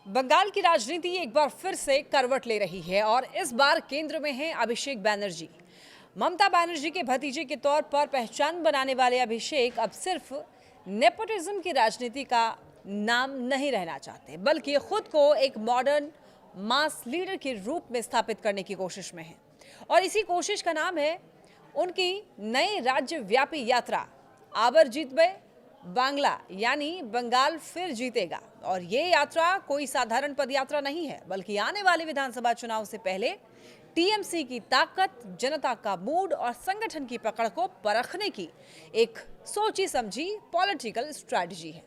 बंगाल की राजनीति एक बार फिर से करवट ले रही है और इस बार केंद्र में है अभिषेक बैनर्जी। ममता बनर्जी के भतीजे के तौर पर पहचान बनाने वाले अभिषेक अब सिर्फ नेपोटिज्म की राजनीति का नाम नहीं रहना चाहते, बल्कि खुद को एक मॉडर्न मास लीडर के रूप में स्थापित करने की कोशिश में है। और इसी कोशिश का नाम है उनकी नई राज्यव्यापी यात्रा आबर जीतबे बांग्ला, यानी बंगाल फिर जीतेगा। और ये यात्रा कोई साधारण पदयात्रा नहीं है, बल्कि आने वाले विधानसभा चुनाव से पहले टीएमसी की ताकत, जनता का मूड और संगठन की पकड़ को परखने की एक सोची समझी पॉलिटिकल स्ट्रैटेजी है।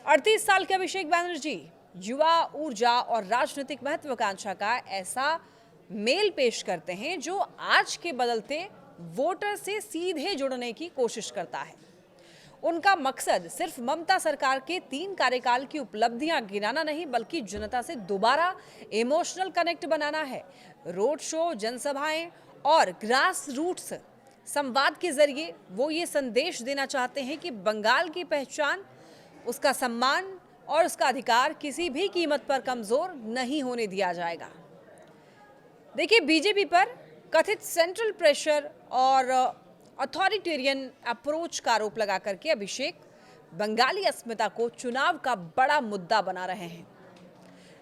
38 साल के अभिषेक बैनर्जी युवा, ऊर्जा और राजनीतिक महत्वाकांक्षा का ऐसा मेल पेश करते हैं जो आज के बदलते वोटर से सीधे जुड़ने की कोशिश करता है। उनका मकसद सिर्फ ममता सरकार के 3 कार्यकाल की उपलब्धियां गिनाना नहीं, बल्कि जनता से दोबारा इमोशनल कनेक्ट बनाना है। रोड शो, जनसभाएं और ग्रास रूट्स संवाद के जरिए वो ये संदेश देना चाहते हैं कि बंगाल की पहचान, उसका सम्मान और उसका अधिकार किसी भी कीमत पर कमजोर नहीं होने दिया जाएगा। देखिए, बीजेपी पर कथित सेंट्रल प्रेशर और अथॉरिटेरियन अप्रोच का आरोप लगा करके अभिषेक बंगाली अस्मिता को चुनाव का बड़ा मुद्दा बना रहे हैं।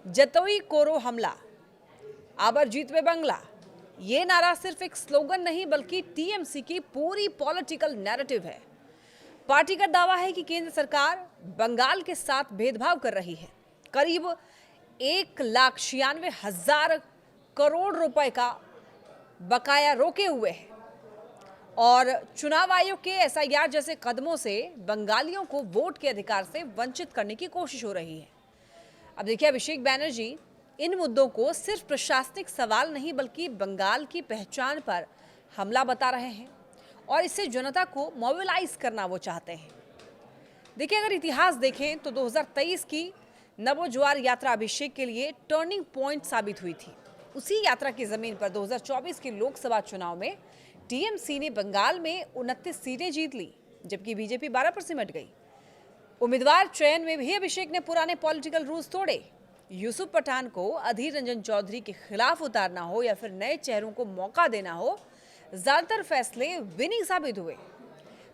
जतोई कोरो हमला, आबर जीतबे बंगला, ये नारा सिर्फ एक स्लोगन नहीं, बल्कि टीएमसी की पूरी पॉलिटिकल नैरेटिव है। पार्टी का दावा है कि केंद्र सरकार बंगाल के साथ भेदभाव कर रही है, करीब 1,96,000 करोड़ रुपए का बकाया रोके हुए है और चुनाव आयोग के एसआईआर जैसे कदमों से बंगालियों को वोट के अधिकार से वंचित करने की कोशिश हो रही है। अब देखिए, अभिषेक बैनर्जी इन मुद्दों को सिर्फ प्रशासनिक सवाल नहीं, बल्कि बंगाल की पहचान पर हमला बता रहे हैं और इससे जनता को मोबिलाइज करना वो चाहते हैं। देखिए, अगर इतिहास देखें तो 2023 की नवोज्वार यात्रा अभिषेक के लिए टर्निंग पॉइंट साबित हुई थी। उसी यात्रा की जमीन पर 2024 के लोकसभा चुनाव में टीएमसी ने बंगाल में 29 सीटें जीत ली, जबकि बीजेपी 12 पर सिमट गई। उम्मीदवार चयन में भी अभिषेक ने पुराने पॉलिटिकल रूल्स तोड़े। यूसुफ पठान को अधीर रंजन चौधरी के खिलाफ उतारना हो या फिर नए चेहरों को मौका देना हो, ज्यादातर फैसले विनिंग साबित हुए।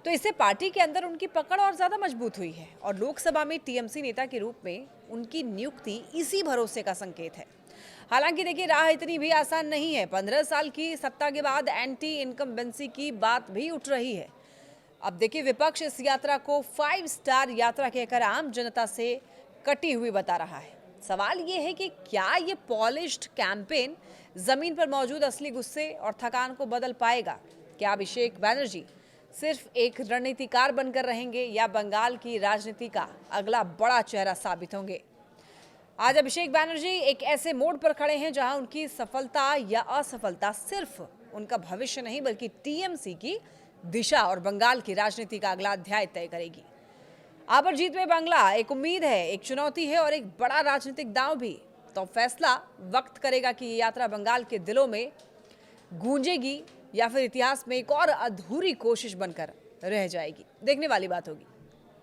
तो इससे पार्टी के अंदर उनकी पकड़ और ज्यादा मजबूत हुई है और लोकसभा में टीएमसी नेता के रूप में उनकी नियुक्ति इसी भरोसे का संकेत है। हालांकि देखिए, राह इतनी भी आसान नहीं है। 15 साल की सत्ता के बाद एंटी इनकम्बेंसी की बात भी उठ रही है। अब देखिए, विपक्ष इस यात्रा को 5 स्टार यात्रा कहकर आम जनता से कटी हुई बता रहा है। सवाल ये है कि क्या ये पॉलिश्ड कैंपेन जमीन पर मौजूद असली गुस्से और थकान को बदल पाएगा? क्या अभिषेक बैनर्जी सिर्फ एक रणनीतिकार बनकर रहेंगे या बंगाल की राजनीति का अगला बड़ा चेहरा साबित होंगे? आज अभिषेक बैनर्जी एक ऐसे मोड़ पर खड़े हैं जहां उनकी सफलता या असफलता सिर्फ उनका भविष्य नहीं, बल्कि टीएमसी की दिशा और बंगाल की राजनीति का अगला अध्याय तय करेगी। आबर जीतबे बांग्ला एक उम्मीद है, एक चुनौती है और एक बड़ा राजनीतिक दांव भी। तो फैसला वक्त करेगा कि ये यात्रा बंगाल के दिलों में गूंजेगी या फिर इतिहास में एक और अधूरी कोशिश बनकर रह जाएगी। देखने वाली बात होगी।